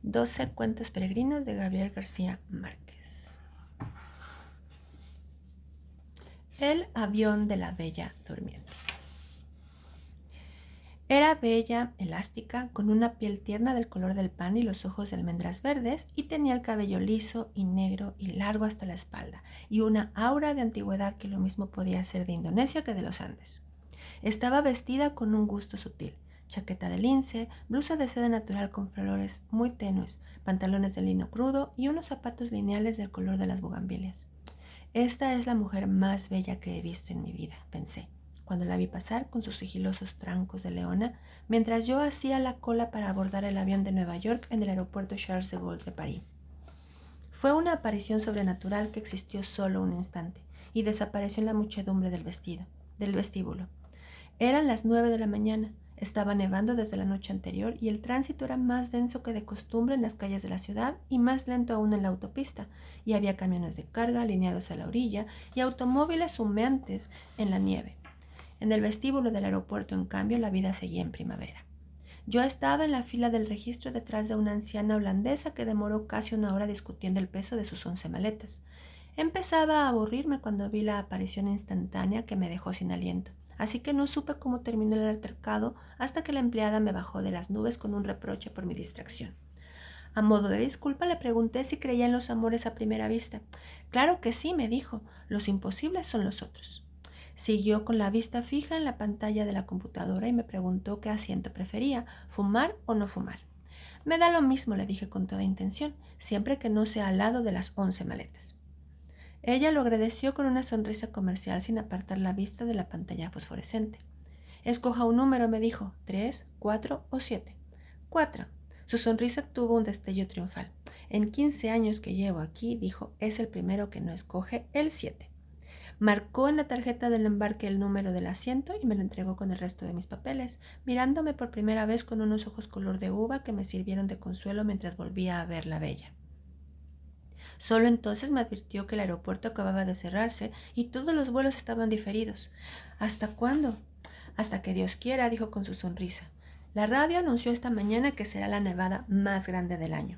12 cuentos peregrinos de Gabriel García Márquez. El avión de la Bella Durmiente. Era bella, elástica, con una piel tierna del color del pan y los ojos de almendras verdes, y tenía el cabello liso y negro y largo hasta la espalda, y una aura de antigüedad que lo mismo podía ser de Indonesia que de los Andes. Estaba vestida con un gusto sutil: chaqueta de lince, blusa de seda natural con flores muy tenues, pantalones de lino crudo y unos zapatos lineales del color de las bugambilias. Esta es la mujer más bella que he visto en mi vida, pensé, cuando la vi pasar con sus sigilosos trancos de leona, mientras yo hacía la cola para abordar el avión de Nueva York en el aeropuerto Charles de Gaulle de París. Fue una aparición sobrenatural que existió solo un instante y desapareció en la muchedumbre del vestíbulo. Eran las 9 de la mañana, estaba nevando desde la noche anterior y el tránsito era más denso que de costumbre en las calles de la ciudad y más lento aún en la autopista, y había camiones de carga alineados a la orilla y automóviles humeantes en la nieve. En el vestíbulo del aeropuerto, en cambio, la vida seguía en primavera. Yo estaba en la fila del registro detrás de una anciana holandesa que demoró casi una hora discutiendo el peso de sus 11 maletas. Empezaba a aburrirme cuando vi la aparición instantánea que me dejó sin aliento, así que no supe cómo terminó el altercado hasta que la empleada me bajó de las nubes con un reproche por mi distracción. A modo de disculpa le pregunté si creía en los amores a primera vista. Claro que sí, me dijo, los imposibles son los otros. Siguió con la vista fija en la pantalla de la computadora y me preguntó qué asiento prefería, fumar o no fumar. Me da lo mismo, le dije con toda intención, siempre que no sea al lado de las 11 maletas. Ella lo agradeció con una sonrisa comercial sin apartar la vista de la pantalla fosforescente. Escoja un número, me dijo, 3, 4 o 7. 4. Su sonrisa tuvo un destello triunfal. En 15 años que llevo aquí, dijo, es el primero que no escoge el 7. Marcó en la tarjeta del embarque el número del asiento y me lo entregó con el resto de mis papeles, mirándome por primera vez con unos ojos color de uva que me sirvieron de consuelo mientras volvía a ver la bella. Solo entonces me advirtió que el aeropuerto acababa de cerrarse y todos los vuelos estaban diferidos. ¿Hasta cuándo? Hasta que Dios quiera, dijo con su sonrisa. La radio anunció esta mañana que será la nevada más grande del año.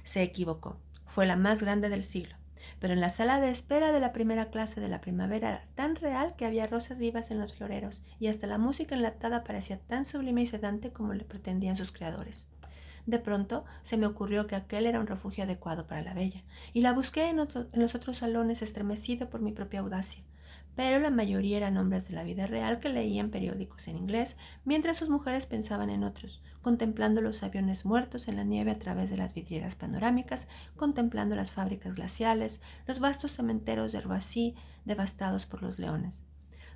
Se equivocó. Fue la más grande del siglo. Pero en la sala de espera de la primera clase de la primavera era tan real que había rosas vivas en los floreros y hasta la música enlatada parecía tan sublime y sedante como le pretendían sus creadores. De pronto se me ocurrió que aquel era un refugio adecuado para la bella, y la busqué en los otros salones estremecido por mi propia audacia. Pero la mayoría eran hombres de la vida real que leían periódicos en inglés, mientras sus mujeres pensaban en otros, contemplando los aviones muertos en la nieve a través de las vidrieras panorámicas, contemplando las fábricas glaciales, los vastos cementeros de Roissy devastados por los leones.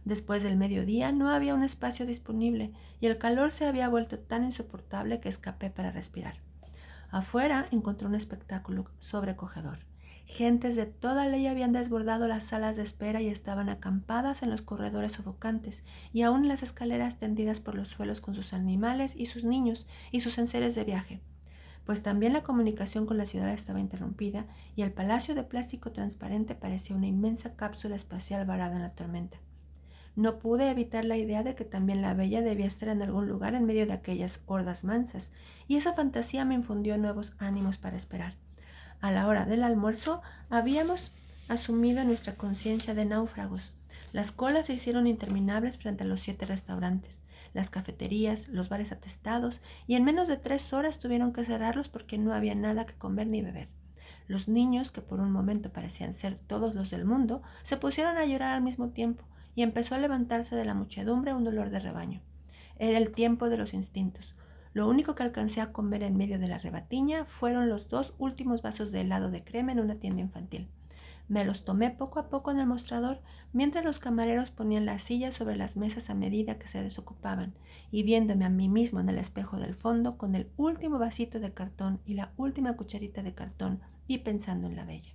Después del mediodía no había un espacio disponible y el calor se había vuelto tan insoportable que escapé para respirar. Afuera encontré un espectáculo sobrecogedor. Gentes de toda ley habían desbordado las salas de espera y estaban acampadas en los corredores sofocantes y aún en las escaleras tendidas por los suelos con sus animales y sus niños y sus enseres de viaje, pues también la comunicación con la ciudad estaba interrumpida y el palacio de plástico transparente parecía una inmensa cápsula espacial varada en la tormenta. No pude evitar la idea de que también la bella debía estar en algún lugar en medio de aquellas hordas mansas, y esa fantasía me infundió nuevos ánimos para esperar. A la hora del almuerzo habíamos asumido nuestra conciencia de náufragos. Las colas se hicieron interminables frente a los 7 restaurantes, las cafeterías, los bares atestados, y en menos de 3 horas tuvieron que cerrarlos porque no había nada que comer ni beber. Los niños, que por un momento parecían ser todos los del mundo, se pusieron a llorar al mismo tiempo, y empezó a levantarse de la muchedumbre un dolor de rebaño. Era el tiempo de los instintos. Lo único que alcancé a comer en medio de la rebatiña fueron los 2 últimos vasos de helado de crema en una tienda infantil. Me los tomé poco a poco en el mostrador, mientras los camareros ponían las sillas sobre las mesas a medida que se desocupaban, y viéndome a mí mismo en el espejo del fondo con el último vasito de cartón y la última cucharita de cartón, y pensando en la bella.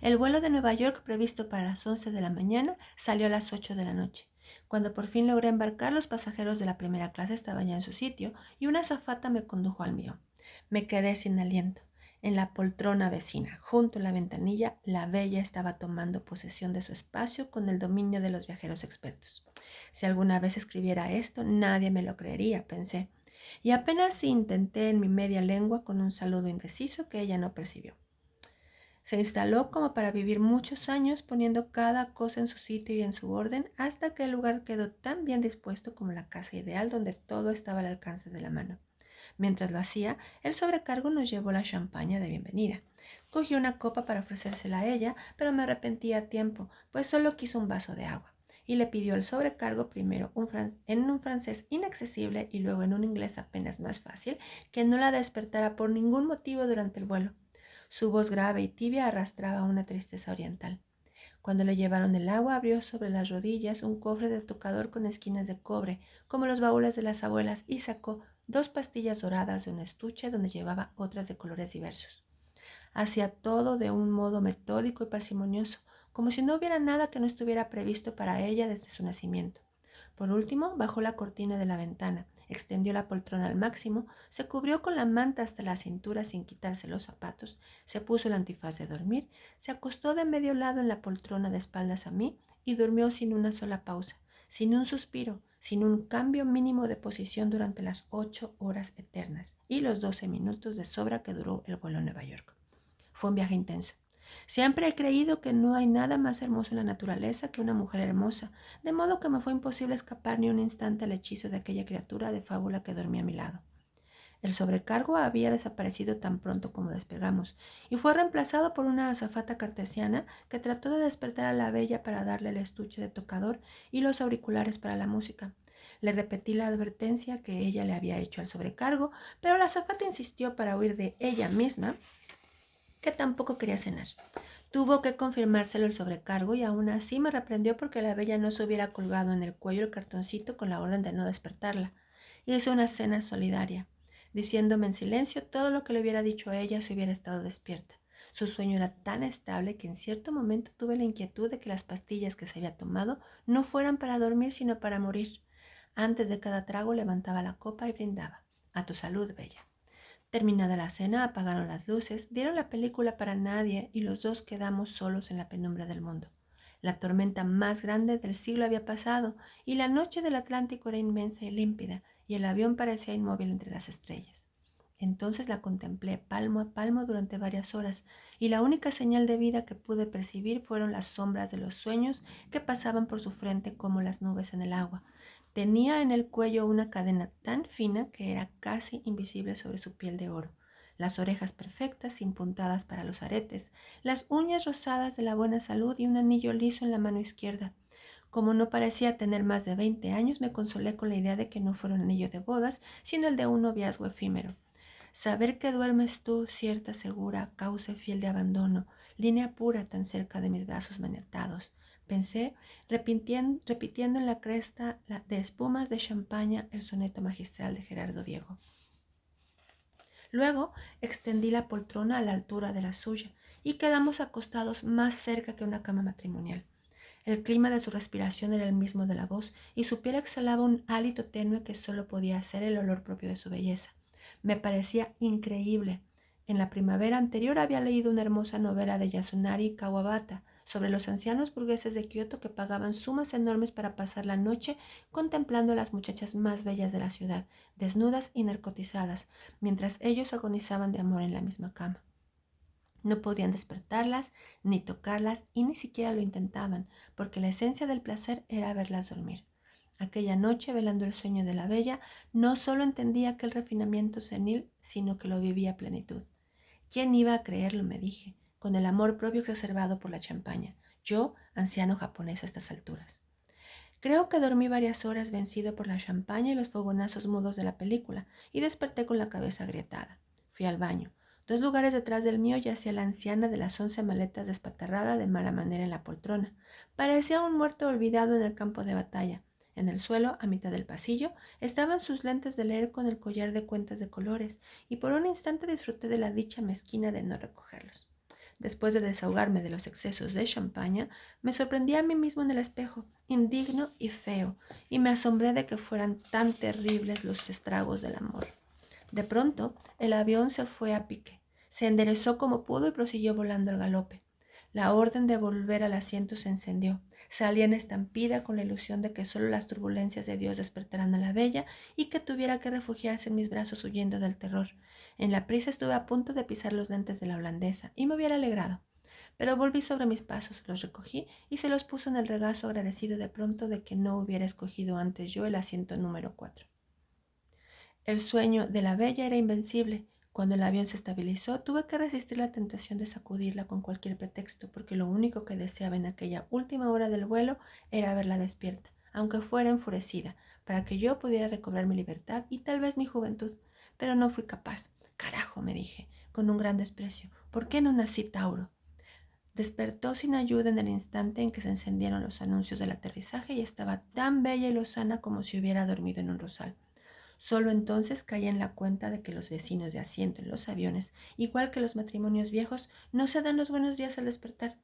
El vuelo de Nueva York, previsto para las 11 de la mañana, salió a las 8 de la noche. Cuando por fin logré embarcar, los pasajeros de la primera clase estaban ya en su sitio y una azafata me condujo al mío. Me quedé sin aliento. En la poltrona vecina, junto a la ventanilla, la bella estaba tomando posesión de su espacio con el dominio de los viajeros expertos. Si alguna vez escribiera esto, nadie me lo creería, pensé. y apenas si intenté en mi media lengua con un saludo indeciso que ella no percibió. Se instaló como para vivir muchos años poniendo cada cosa en su sitio y en su orden hasta que el lugar quedó tan bien dispuesto como la casa ideal donde todo estaba al alcance de la mano. Mientras lo hacía, el sobrecargo nos llevó la champaña de bienvenida. Cogí una copa para ofrecérsela a ella, pero me arrepentí a tiempo, pues solo quiso un vaso de agua. Y le pidió el sobrecargo primero en un francés inaccesible y luego en un inglés apenas más fácil, que no la despertara por ningún motivo durante el vuelo. Su voz grave y tibia arrastraba una tristeza oriental. Cuando le llevaron el agua, abrió sobre las rodillas un cofre de tocador con esquinas de cobre, como los baúles de las abuelas, y sacó 2 pastillas doradas de un estuche donde llevaba otras de colores diversos. Hacía todo de un modo metódico y parsimonioso, como si no hubiera nada que no estuviera previsto para ella desde su nacimiento. Por último, bajó la cortina de la ventana, extendió la poltrona al máximo, se cubrió con la manta hasta la cintura sin quitarse los zapatos, se puso el antifaz de dormir, se acostó de medio lado en la poltrona de espaldas a mí y durmió sin una sola pausa, sin un suspiro, sin un cambio mínimo de posición durante las 8 horas eternas y los 12 minutos de sobra que duró el vuelo a Nueva York. Fue un viaje intenso. Siempre he creído que no hay nada más hermoso en la naturaleza que una mujer hermosa, de modo que me fue imposible escapar ni un instante al hechizo de aquella criatura de fábula que dormía a mi lado. El sobrecargo había desaparecido tan pronto como despegamos, y fue reemplazado por una azafata cartesiana que trató de despertar a la bella para darle el estuche de tocador y los auriculares para la música. Le repetí la advertencia que ella le había hecho al sobrecargo, pero la azafata insistió para huir de ella misma que tampoco quería cenar. Tuvo que confirmárselo el sobrecargo y aún así me reprendió porque la bella no se hubiera colgado en el cuello el cartoncito con la orden de no despertarla. Hizo una cena solidaria, diciéndome en silencio todo lo que le hubiera dicho a ella si hubiera estado despierta. Su sueño era tan estable que en cierto momento tuve la inquietud de que las pastillas que se había tomado no fueran para dormir sino para morir. Antes de cada trago levantaba la copa y brindaba. A tu salud, bella. Terminada la cena, apagaron las luces, dieron la película para nadie y los dos quedamos solos en la penumbra del mundo. La tormenta más grande del siglo había pasado y la noche del Atlántico era inmensa y límpida y el avión parecía inmóvil entre las estrellas. Entonces la contemplé palmo a palmo durante varias horas y la única señal de vida que pude percibir fueron las sombras de los sueños que pasaban por su frente como las nubes en el agua. Tenía en el cuello una cadena tan fina que era casi invisible sobre su piel de oro, las orejas perfectas sin puntadas para los aretes, las uñas rosadas de la buena salud y un anillo liso en la mano izquierda. Como no parecía tener más de 20 años, me consolé con la idea de que no fuera un anillo de bodas, sino el de un noviazgo efímero. Saber que duermes tú, cierta, segura, causa fiel de abandono, línea pura tan cerca de mis brazos maniatados. Pensé, repitiendo en la cresta de espumas de champaña el soneto magistral de Gerardo Diego. Luego extendí la poltrona a la altura de la suya y quedamos acostados más cerca que una cama matrimonial. El clima de su respiración era el mismo de la voz y su piel exhalaba un hálito tenue que solo podía ser el olor propio de su belleza. Me parecía increíble. En la primavera anterior había leído una hermosa novela de Yasunari Kawabata sobre los ancianos burgueses de Kioto que pagaban sumas enormes para pasar la noche contemplando a las muchachas más bellas de la ciudad, desnudas y narcotizadas, mientras ellos agonizaban de amor en la misma cama. No podían despertarlas, ni tocarlas, y ni siquiera lo intentaban, porque la esencia del placer era verlas dormir. Aquella noche, velando el sueño de la bella, no solo entendía aquel refinamiento senil, sino que lo vivía a plenitud. ¿Quién iba a creerlo? Me dije, con el amor propio exacerbado por la champaña. Yo, anciano japonés a estas alturas. Creo que dormí varias horas vencido por la champaña y los fogonazos mudos de la película, y desperté con la cabeza agrietada. Fui al baño. 2 lugares detrás del mío yacía la anciana de las 11 maletas despatarrada de mala manera en la poltrona. Parecía un muerto olvidado en el campo de batalla. En el suelo, a mitad del pasillo, estaban sus lentes de leer con el collar de cuentas de colores, y por un instante disfruté de la dicha mezquina de no recogerlos. Después de desahogarme de los excesos de champaña, me sorprendí a mí mismo en el espejo, indigno y feo, y me asombré de que fueran tan terribles los estragos del amor. De pronto, el avión se fue a pique. Se enderezó como pudo y prosiguió volando al galope. La orden de volver al asiento se encendió. Salí en estampida con la ilusión de que solo las turbulencias de Dios despertaran a la bella y que tuviera que refugiarse en mis brazos huyendo del terror. En la prisa estuve a punto de pisar los lentes de la holandesa y me hubiera alegrado. Pero volví sobre mis pasos, los recogí y se los puso en el regazo agradecido de pronto de que no hubiera escogido antes yo el asiento número 4. El sueño de la bella era invencible. Cuando el avión se estabilizó, tuve que resistir la tentación de sacudirla con cualquier pretexto, porque lo único que deseaba en aquella última hora del vuelo era verla despierta, aunque fuera enfurecida, para que yo pudiera recobrar mi libertad y tal vez mi juventud. Pero no fui capaz. Carajo, me dije, con un gran desprecio. ¿Por qué no nací Tauro? Despertó sin ayuda en el instante en que se encendieron los anuncios del aterrizaje y estaba tan bella y lozana como si hubiera dormido en un rosal. Solo entonces caí en la cuenta de que los vecinos de asiento en los aviones, igual que los matrimonios viejos, no se dan los buenos días al despertar.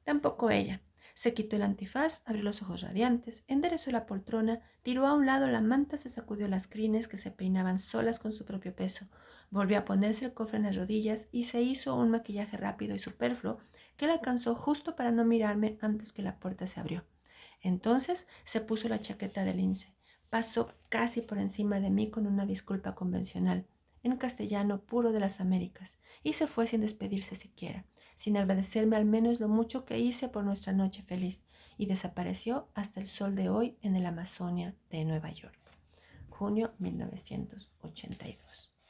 Tampoco ella. Se quitó el antifaz, abrió los ojos radiantes, enderezó la poltrona, tiró a un lado la manta, se sacudió las crines que se peinaban solas con su propio peso, volvió a ponerse el cofre en las rodillas y se hizo un maquillaje rápido y superfluo que le alcanzó justo para no mirarme antes que la puerta se abrió. Entonces se puso la chaqueta de lince. Pasó casi por encima de mí con una disculpa convencional, en castellano puro de las Américas, y se fue sin despedirse siquiera, sin agradecerme al menos lo mucho que hice por nuestra noche feliz, y desapareció hasta el sol de hoy en el Amazonia de Nueva York. Junio 1982.